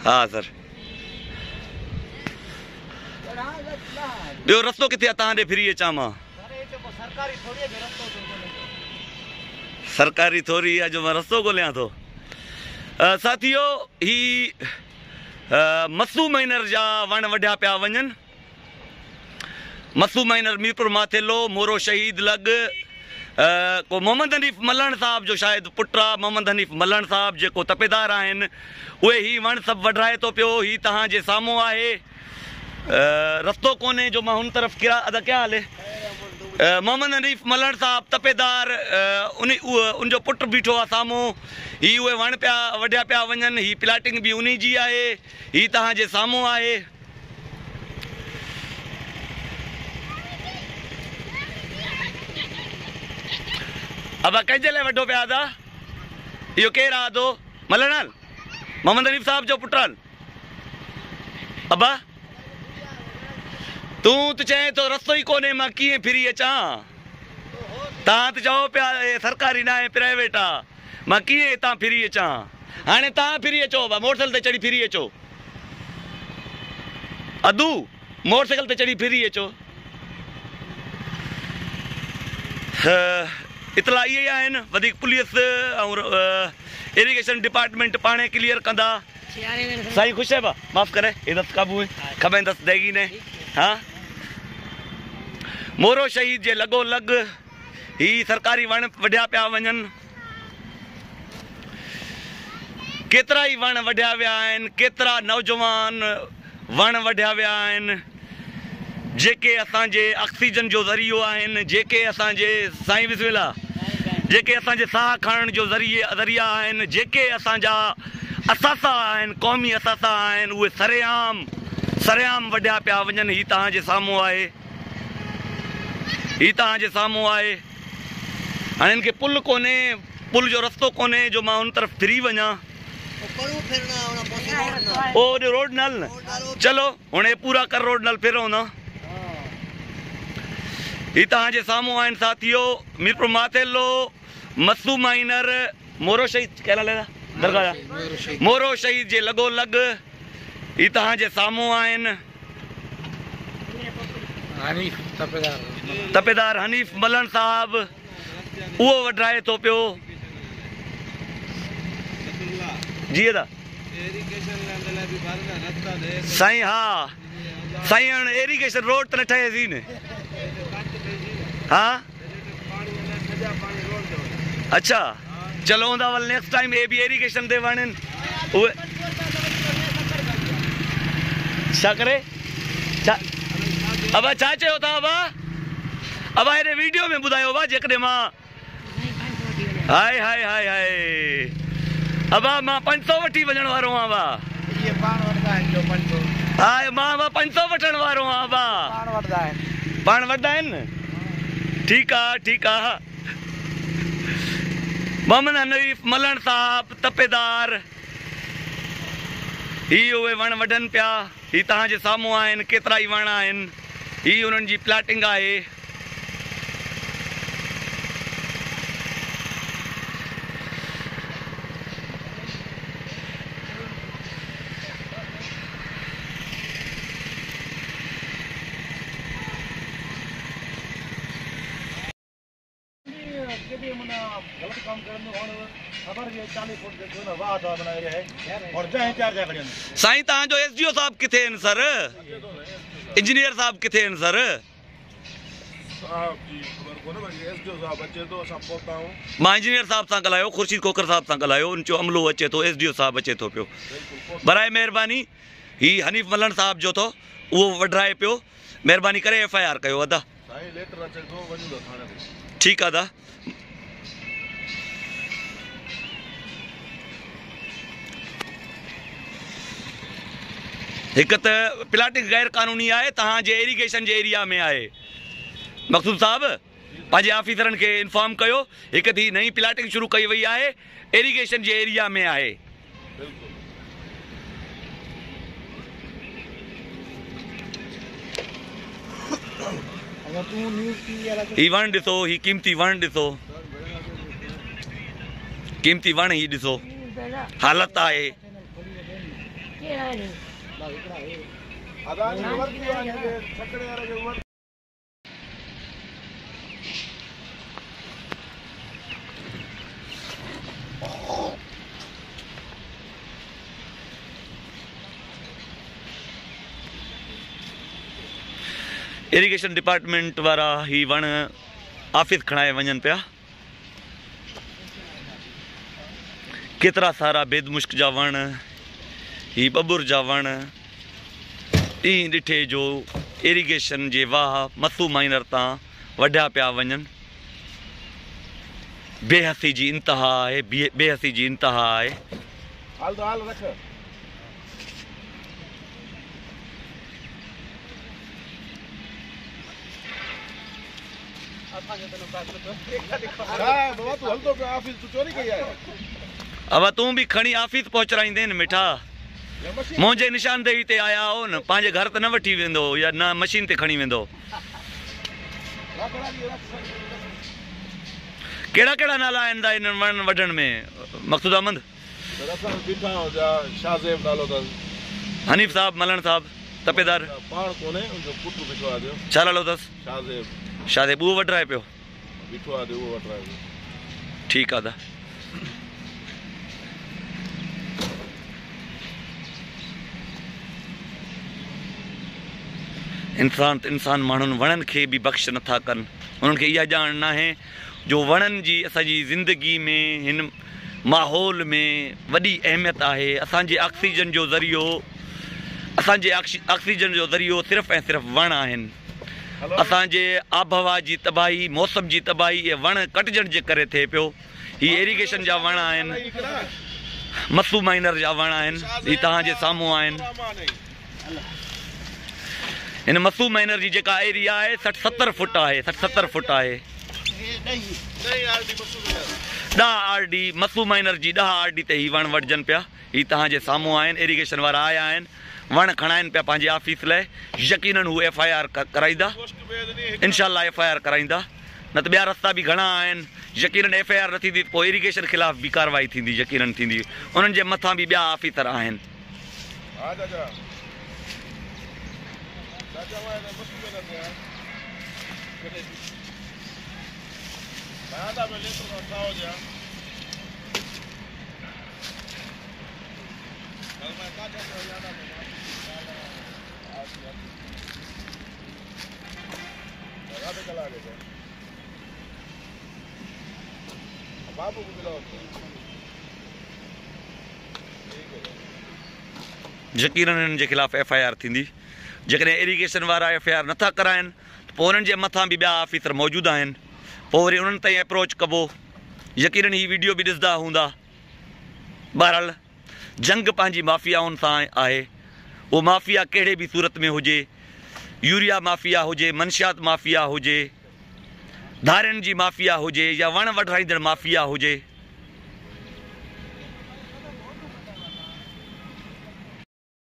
हाँ सर ॿियो रस्तो किथे आहे तव्हां ॾे फिरी अचां मां? सरकारी थोरी आहे जो मां रस्तो ॻोल्हियां थो। साथियो ही मसू माइनर जा वण वढिया पिया वञनि। मसू माइनर मीरपुर माथेलो मोरो शहीद लॻ को मोहम्मद हनीफ़ मलण साहब जो शायदि पुटु आहे। मोहम्मद हनीफ़ मलण साहब जेको तपेदार आहिनि उहे ही वण सभु वढाए थो पियो। ही तव्हांजे साम्हूं आहे। रस्तो कोन्हे जो मां हुन तरफ़ किरा अदा क्या हले। मोहम्मद हनीफ़ मलण साहब तपेदार उनजो पुटु बीठो आहे साम्हूं। ही उहे वण पिया वढिया पिया वञनि। ही प्लाटिंग बि उन जी आहे। ही तव्हांजे साम्हूं आहे। अबा कंहिंजे लाइ वॾो पिया था? इहो केरु आहे थो मलणाल? मोहम्मद हनीफ़ साहब जो पुटु आहे। अबा तूं त चए थो रस्तो ई कोन्हे, मां कीअं फिरी अचां? तव्हां त चओ पिया सरकारी न आहे प्राइवेट आहे, मां कीअं हितां फिरी अचां? हाणे तव्हां फिरी अचो बा, मोटरसाइकिल ते चढ़ी फिरी अचो। अदू मोटरसाइकिल ते चढ़ी फिरी अचो। इतला इहे ई आहिनि। वधीक पुलिस ऐं इरिगेशन डिपार्टमेंट पाणे क्लियर कंदा। साईं ख़ुशि है बा? माफ़ करे इदत काबू खबें दस देगी ने। हाँ मोरो शहीद जे लॻो लॻ ही सरकारी वण वढिया पिया वञनि। केतिरा ई वण वढिया विया आहिनि। केतिरा नौजवान वण वढिया विया आहिनि जेके असांजे ऑक्सीजन जो ज़रियो आहिनि, जेके असांजे साईं बिस्मिल्लाह जेके असांजे साह खणण जो ज़रिया आहिनि, जेके असांजा असासा आहिनि, क़ौमी असासा आहिनि, उहे सरेआम वढिया पिया वञनि। ही तव्हांजे साम्हूं आहे। ही तव्हांजे साम्हूं आहे। हाणे हिन खे पुल कोन्हे, पुल जो रस्तो कोन्हे जो मां हुन तरफ़ फिरी वञां। ओ रोड नल न चलो हुणे पूरा कर रोड नल फिरो न। ही तव्हांजे साम्हूं आहिनि साथियो। मीरपुर माथेलो मसू माइनर मोरो शहीद कहिड़ा लेदा दरगाह जा मोरो शहीद जे लॻो लॻ ही तव्हांजे साम्हूं आहिनि। तपेदार हनीफ़ मलण साहब उहो वढाए थो पियो। जी दा साईं। हा साईं हाणे एरीगेशन रोड त न ठहेसी न। हाँ अच्छा चलो हूंदा वल नेक्स्ट टाइम ए बि एरीगेशन ते वणनि उहे छा करे छा। अबा छा चयो था अबा? अबा हिन वीडियो में ॿुधायो बा जेकॾहिं मां हाय हाय हाय हाय अबा मां 500 वठी वञण वारो आहियां बा। हाय मां 500 वठण वारो आहियां बा। पाण वठंदा आहिनि। ठीक आहे ठीक आहे। मोहम्मद हनीफ़ मलण साहब तपेदार ही उहे वण वढनि पिया। ही तव्हांजे साम्हूं आहिनि। केतिरा ई वण आहिनि। ही उन्हनि जी प्लाटिंग आहे। साईं तव्हांजो SDO साहब किथे आहिनि सर? इंजीनियर साहब किथे आहिनि सर? मां इंजीनियर साहब सां ॻाल्हायो, ख़ुर्शीद कोकर साहब सां ॻाल्हायो। उनजो अमलो अचे थो। SDO साहब अचे थो पियो। बराए महिरबानी ही हनीफ़ मलण साहब जो थो उहो वढाए पियो। महिरबानी करे FIR कयो अदा। ठीकु आहे दा। हिकु त प्लाटिंग गैर क़ानूनी आहे। तव्हांजे एरीगेशन जे एरिया में आहे। मक़सूद साहब पंहिंजे ऑफिसरनि खे इंफॉर्म कयो। हिकु थी नई प्लाटिंग शुरू कई वई आहे, एरीगेशन जे एरिया में आहे। ही वण ॾिसो, ही कीमती वण ॾिसो, कीमती वण ही ॾिसो हालत आहे। इरिगेशन डिपार्टमेंट वारा ही वण ऑफिस खणाए वञनि पिया। केतिरा सारा बेदमुश्क जा वण, ही बबुर जा वण, ई ॾिठे जो इरिगेशन जे वाह मसू माइनर तां वढिया पिया वञनि। बेहसी जी इंतहा आहे, बेहसी जी इंतहा आहे। अब तू भी खणी ऑफिस पहुंचाईंदे न मिठा, मुझे निशानदेही ते आया हो न, पंहिंजे घर त न वठी वेंदो या न मशीन ते खणी वेंदो। केड़ा केड़ा नाला आहिनि इन वण वढण में मक़सूद अहमद? हनीफ साहब, मलण साहब, तपेदार छा नालो अथसि? शाहज़ेब। उहो वढराए पियो? ठीकु आहे। इंसान माण्हुनि वणनि खे बि बख़्श नथा कनि। उन्हनि खे इहा ॼाण न आहे जो वणनि जी असांजी ज़िंदगी में, हिन माहौल में वॾी अहमियत आहे। असांजे ऑक्सीजन जो ज़रियो सिर्फ़ु ऐं सिर्फ़ु वण आहिनि। असांजे आबहवा जी तबाही, मौसम जी तबाही इहे वण कटिजण जे करे थिए पियो। हीअ इरिगेशन जा वण आहिनि, मसू माइनर जा वण आहिनि, हीअ तव्हांजे साम्हूं आहिनि। हिन मसू माइनर जी जेका एरिया आहे 60-70 फुट आहे, 60-70 फुट आहे। 10 RD मसू माइनर जी 10 RD ते ही वण वढजनि पिया। हीअ तव्हांजे साम्हूं आहिनि। इरिगेशन वारा आया आहिनि, वण खणाइनि पिया पंहिंजे ऑफिस लाइ। यकीनन हू FIR कराईंदा, इनशाला FIR कराईंदा। न त ॿिया रस्ता बि घणा आहिनि। यकीनन FIR न थींदी पोइ इरिगेशन ख़िलाफ़ बि कार्रवाई थींदी, यकीनन थींदी। उन्हनि जे मथां बि ॿिया ऑफिसर आहिनि। यकीनन हिननि जे ख़िलाफ़ FIR थींदी। जेकॾहिं इरिगेशन वारा FIR नथा कराइनि त पोइ उन्हनि जे मथां बि ॿिया ऑफिसर मौजूदु आहिनि। पोइ वरी उन्हनि ताईं अप्रोच कबो। यकीनन हीअ वीडियो बि ॾिसंदा हूंदा। बहरहाल जंग पंहिंजी माफ़ियाउनि सां आहे। उहो माफ़िया कहिड़े बि सूरत में हुजे, यूरिया माफ़िया हुजे, मनशियात माफ़िया हुजे, धारियुनि जी माफ़िया हुजे या वण वढाईंदड़ माफ़िया हुजे,